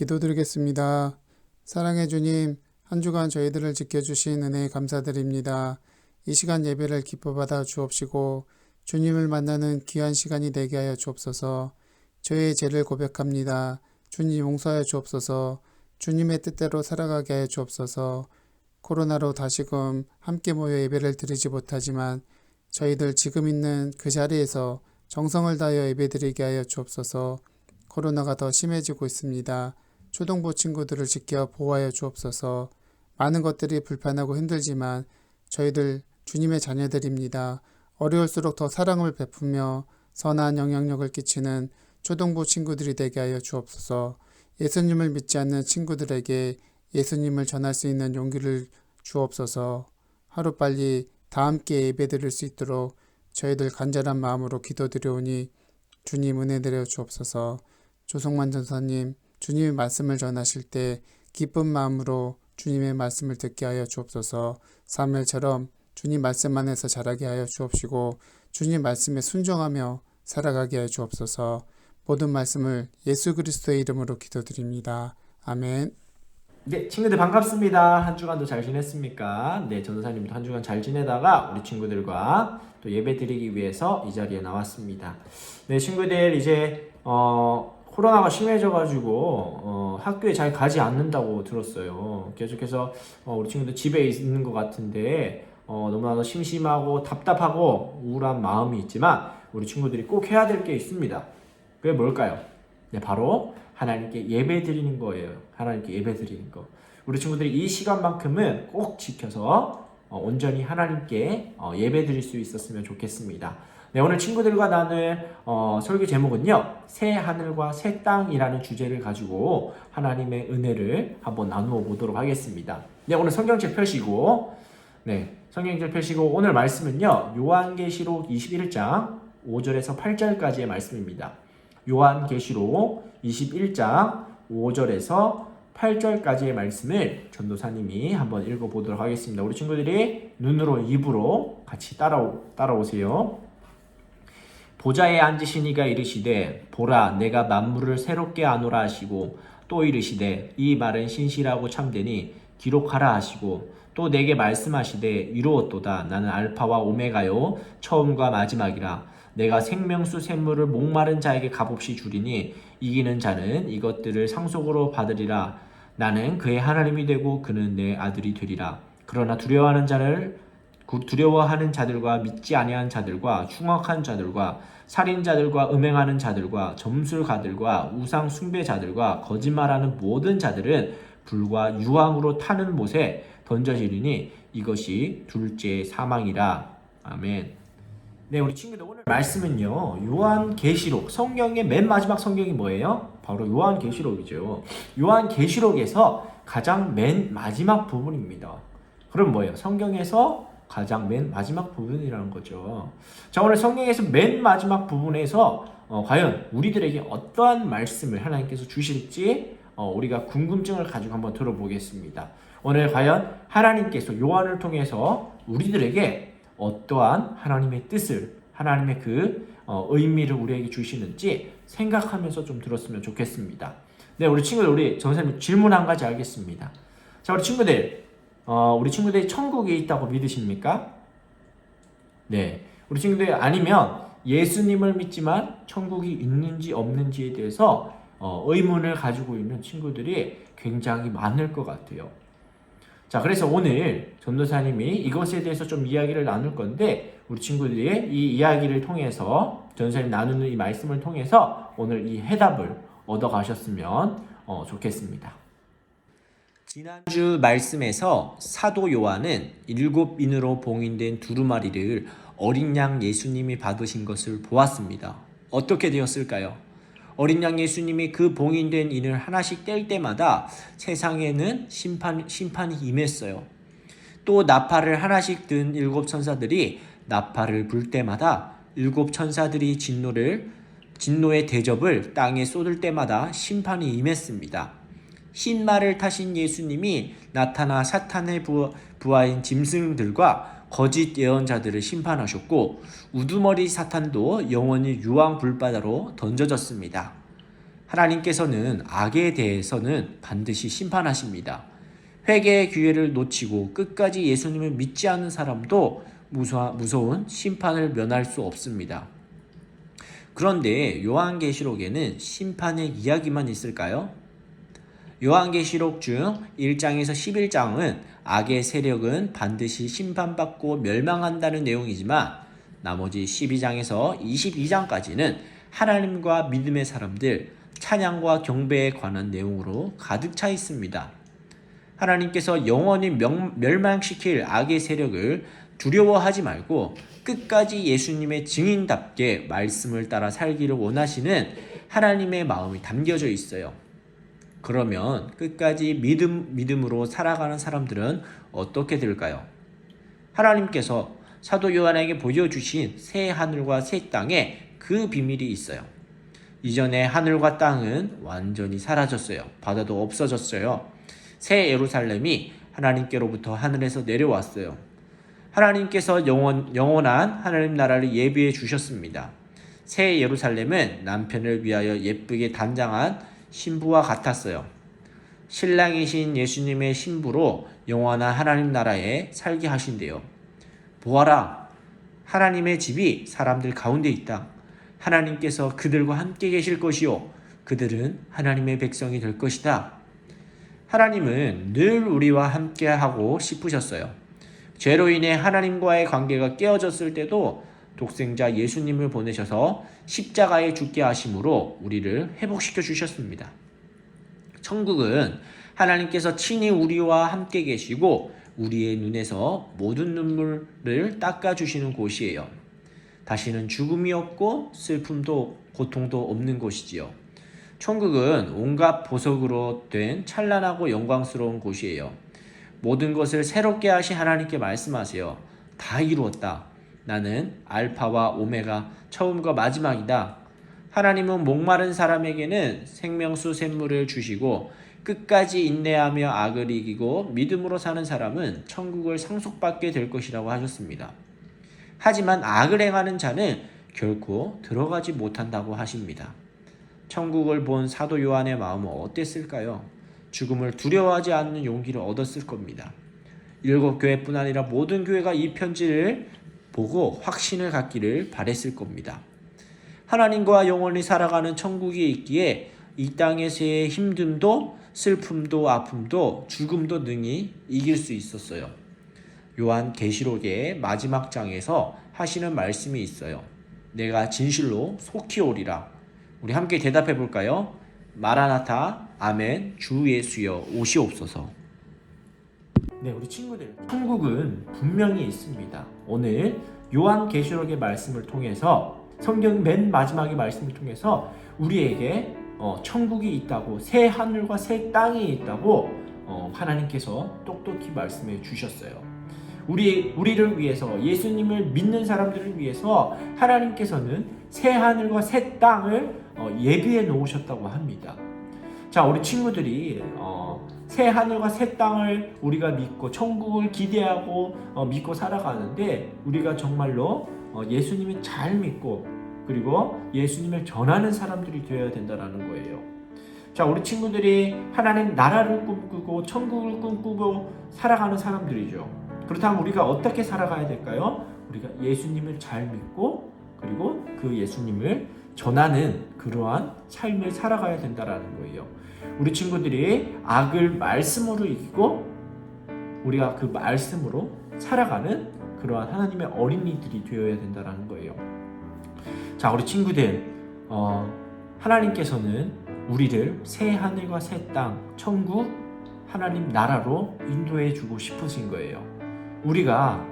기도드리겠습니다. 사랑해 주님, 한 주간 저희들을 지켜주신 은혜에 감사드립니다. 이 시간 예배를 기뻐 받아 주옵시고 주님을 만나는 귀한 시간이 되게 하여 주옵소서. 저의 죄를 고백합니다. 주님 용서하여 주옵소서. 주님의 뜻대로 살아가게 하여 주옵소서. 코로나로 다시금 함께 모여 예배를 드리지 못하지만 저희들 지금 있는 그 자리에서 정성을 다하여 예배드리게 하여 주옵소서. 코로나가 더 심해지고 있습니다. 초등부 친구들을 지켜 보호하여 주옵소서. 많은 것들이 불편하고 힘들지만 저희들 주님의 자녀들입니다. 어려울수록 더 사랑을 베푸며 선한 영향력을 끼치는 초등부 친구들이 되게 하여 주옵소서. 예수님을 믿지 않는 친구들에게 예수님을 전할 수 있는 용기를 주옵소서. 하루빨리 다 함께 예배드릴 수 있도록 저희들 간절한 마음으로 기도드려오니 주님 은혜 내려 주옵소서. 조성만 전사님, 주님의 말씀을 전하실 때 기쁜 마음으로 주님의 말씀을 듣게 하여 주옵소서. 사무엘처럼 주님 말씀 안에서 자라게 하여 주옵시고 주님 말씀에 순종하며 살아가게 하여 주옵소서. 모든 말씀을 예수 그리스도의 이름으로 기도드립니다. 아멘. 네, 친구들 반갑습니다. 한 주간도 잘 지냈습니까? 네, 전도사님도 한 주간 잘 지내다가 우리 친구들과 또 예배 드리기 위해서 이 자리에 나왔습니다. 네, 친구들 이제 코로나가 심해져가지고 학교에 잘 가지 않는다고 들었어요. 계속해서 우리 친구들 집에 있는 것 같은데 너무나도 심심하고 답답하고 우울한 마음이 있지만 우리 친구들이 꼭 해야 될 게 있습니다. 그게 뭘까요? 네, 바로 하나님께 예배 드리는 거예요. 하나님께 예배 드리는 거. 우리 친구들이 이 시간만큼은 꼭 지켜서 온전히 하나님께 예배 드릴 수 있었으면 좋겠습니다. 네, 오늘 친구들과 나눌 설교 제목은요, 새 하늘과 새 땅이라는 주제를 가지고 하나님의 은혜를 한번 나누어 보도록 하겠습니다. 네, 오늘 성경책 펴시고, 오늘 말씀은요, 요한계시록 21장 5절에서 8절까지의 말씀입니다. 요한계시록 21장 5절에서 8절까지의 말씀을 전도사님이 한번 읽어보도록 하겠습니다. 우리 친구들이 눈으로 입으로 같이 따라오세요. 보좌에 앉으신 이가 이르시되 보라 내가 만물을 새롭게 하노라 하시고 또 이르시되 이 말은 신실하고 참되니 기록하라 하시고 또 내게 말씀하시되 이루었도다 나는 알파와 오메가요 처음과 마지막이라 내가 생명수 샘물을 목마른 자에게 값없이 주리니 이기는 자는 이것들을 상속으로 받으리라. 나는 그의 하나님이 되고 그는 내 아들이 되리라. 그러나 두려워하는 자들과 믿지 아니한 자들과 흉악한 자들과 살인자들과 음행하는 자들과 점술가들과 우상 숭배자들과 거짓말하는 모든 자들은 불과 유황으로 타는 못에 던져지리니 이것이 둘째 사망이라. 아멘. 네, 우리 친구들 오늘 말씀은요, 요한계시록, 성경의 맨 마지막 성경이 뭐예요? 바로 요한계시록이죠. 요한계시록에서 가장 맨 마지막 부분입니다. 그럼 뭐예요? 성경에서 가장 맨 마지막 부분이라는 거죠. 자, 오늘 성경에서 맨 마지막 부분에서 과연 우리들에게 어떠한 말씀을 하나님께서 주실지 우리가 궁금증을 가지고 한번 들어보겠습니다. 오늘 과연 하나님께서 요한을 통해서 우리들에게 어떠한 하나님의 뜻을, 하나님의 그 의미를 우리에게 주시는지 생각하면서 좀 들었으면 좋겠습니다. 네, 우리 친구들, 우리 전사님 질문 한 가지 알겠습니다. 자, 우리 친구들이 천국에 있다고 믿으십니까? 네, 우리 친구들 아니면 예수님을 믿지만 천국이 있는지 없는지에 대해서 의문을 가지고 있는 친구들이 굉장히 많을 것 같아요. 자, 그래서 오늘 전도사님이 이것에 대해서 좀 이야기를 나눌 건데 우리 친구들이 이 이야기를 통해서 전도사님 나누는 이 말씀을 통해서 오늘 이 해답을 얻어가셨으면 좋겠습니다. 지난주 말씀에서 사도 요한은 7인으로 봉인된 두루마리를 어린 양 예수님이 받으신 것을 보았습니다. 어떻게 되었을까요? 어린 양 예수님이 그 봉인된 인을 하나씩 뗄 때마다 세상에는 심판이 임했어요. 또 나팔을 하나씩 든 7 천사들이 나팔을 불 때마다 7 천사들이 진노의 대접을 땅에 쏟을 때마다 심판이 임했습니다. 흰 말을 타신 예수님이 나타나 사탄의 부하인 짐승들과 거짓 예언자들을 심판하셨고 우두머리 사탄도 영원히 유황 불바다로 던져졌습니다. 하나님께서는 악에 대해서는 반드시 심판하십니다. 회개의 기회를 놓치고 끝까지 예수님을 믿지 않는 사람도 무서운 심판을 면할 수 없습니다. 그런데 요한계시록에는 심판의 이야기만 있을까요? 요한계시록 중 1장에서 11장은 악의 세력은 반드시 심판받고 멸망한다는 내용이지만 나머지 12장에서 22장까지는 하나님과 믿음의 사람들, 찬양과 경배에 관한 내용으로 가득 차 있습니다. 하나님께서 영원히 멸망시킬 악의 세력을 두려워하지 말고 끝까지 예수님의 증인답게 말씀을 따라 살기를 원하시는 하나님의 마음이 담겨져 있어요. 그러면 끝까지 믿음으로 살아가는 사람들은 어떻게 될까요? 하나님께서 사도 요한에게 보여주신 새 하늘과 새 땅에 그 비밀이 있어요. 이전에 하늘과 땅은 완전히 사라졌어요. 바다도 없어졌어요. 새 예루살렘이 하나님께로부터 하늘에서 내려왔어요. 하나님께서 영원한 하나님 나라를 예비해 주셨습니다. 새 예루살렘은 남편을 위하여 예쁘게 단장한 신부와 같았어요. 신랑이신 예수님의 신부로 영원한 하나님 나라에 살게 하신대요. 보아라, 하나님의 집이 사람들 가운데 있다. 하나님께서 그들과 함께 계실 것이요, 그들은 하나님의 백성이 될 것이다. 하나님은 늘 우리와 함께 하고 싶으셨어요. 죄로 인해 하나님과의 관계가 깨어졌을 때도 독생자 예수님을 보내셔서 십자가에 죽게 하심으로 우리를 회복시켜 주셨습니다. 천국은 하나님께서 친히 우리와 함께 계시고 우리의 눈에서 모든 눈물을 닦아주시는 곳이에요. 다시는 죽음이 없고 슬픔도 고통도 없는 곳이지요. 천국은 온갖 보석으로 된 찬란하고 영광스러운 곳이에요. 모든 것을 새롭게 하신 하나님께 말씀하세요. 다 이루었다. 나는 알파와 오메가, 처음과 마지막이다. 하나님은 목마른 사람에게는 생명수 샘물을 주시고 끝까지 인내하며 악을 이기고 믿음으로 사는 사람은 천국을 상속받게 될 것이라고 하셨습니다. 하지만 악을 행하는 자는 결코 들어가지 못한다고 하십니다. 천국을 본 사도 요한의 마음은 어땠을까요? 죽음을 두려워하지 않는 용기를 얻었을 겁니다. 7교회뿐 아니라 모든 교회가 이 편지를 보고 확신을 갖기를 바랬을 겁니다. 하나님과 영원히 살아가는 천국이 있기에 이 땅에서의 힘듦도 슬픔도 아픔도 죽음도 능히 이길 수 있었어요. 요한 계시록의 마지막 장에서 하시는 말씀이 있어요. 내가 진실로 속히 오리라. 우리 함께 대답해 볼까요? 마라나타, 아멘, 주 예수여 오시옵소서. 네, 우리 친구들, 천국은 분명히 있습니다. 오늘 요한 계시록의 말씀을 통해서, 성경 맨 마지막의 말씀을 통해서 우리에게 천국이 있다고, 새 하늘과 새 땅이 있다고 하나님께서 똑똑히 말씀해 주셨어요. 우리를 위해서, 예수님을 믿는 사람들을 위해서 하나님께서는 새 하늘과 새 땅을 예비해 놓으셨다고 합니다. 자, 우리 친구들이 새 하늘과 새 땅을 우리가 믿고 천국을 기대하고 믿고 살아가는데, 우리가 정말로 예수님을 잘 믿고 그리고 예수님을 전하는 사람들이 되어야 된다는 거예요. 자, 우리 친구들이 하나님 나라를 꿈꾸고 천국을 꿈꾸고 살아가는 사람들이죠. 그렇다면 우리가 어떻게 살아가야 될까요? 우리가 예수님을 잘 믿고 그리고 그 예수님을 전하는 그러한 삶을 살아가야 된다는 거예요. 우리 친구들이 악을 말씀으로 이기고 우리가 그 말씀으로 살아가는 그러한 하나님의 어린이들이 되어야 된다는 거예요. 자, 우리 친구들, 하나님께서는 우리를 새 하늘과 새 땅, 천국, 하나님 나라로 인도해 주고 싶으신 거예요. 우리가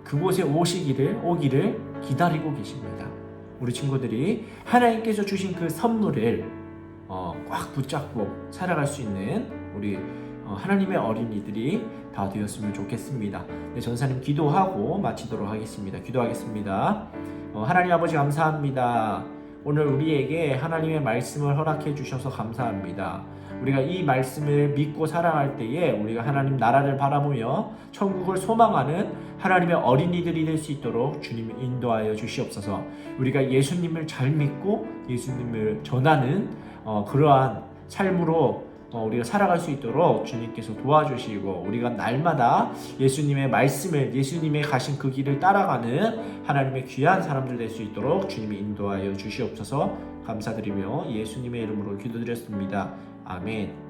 그곳에 오기를 기다리고 계십니다. 우리 친구들이 하나님께서 주신 그 선물을 꽉 붙잡고 살아갈 수 있는 우리 하나님의 어린이들이 다 되었으면 좋겠습니다. 네, 전사님 기도하고 마치도록 하겠습니다. 기도하겠습니다. 하나님 아버지 감사합니다. 오늘 우리에게 하나님의 말씀을 허락해 주셔서 감사합니다. 우리가 이 말씀을 믿고 살아갈 때에 우리가 하나님 나라를 바라보며 천국을 소망하는 하나님의 어린이들이 될 수 있도록 주님 인도하여 주시옵소서. 우리가 예수님을 잘 믿고 예수님을 전하는 그러한 삶으로 우리가 살아갈 수 있도록 주님께서 도와주시고, 우리가 날마다 예수님의 말씀을, 예수님의 가신 그 길을 따라가는 하나님의 귀한 사람들 될 수 있도록 주님이 인도하여 주시옵소서. 감사드리며 예수님의 이름으로 기도드렸습니다. 아멘.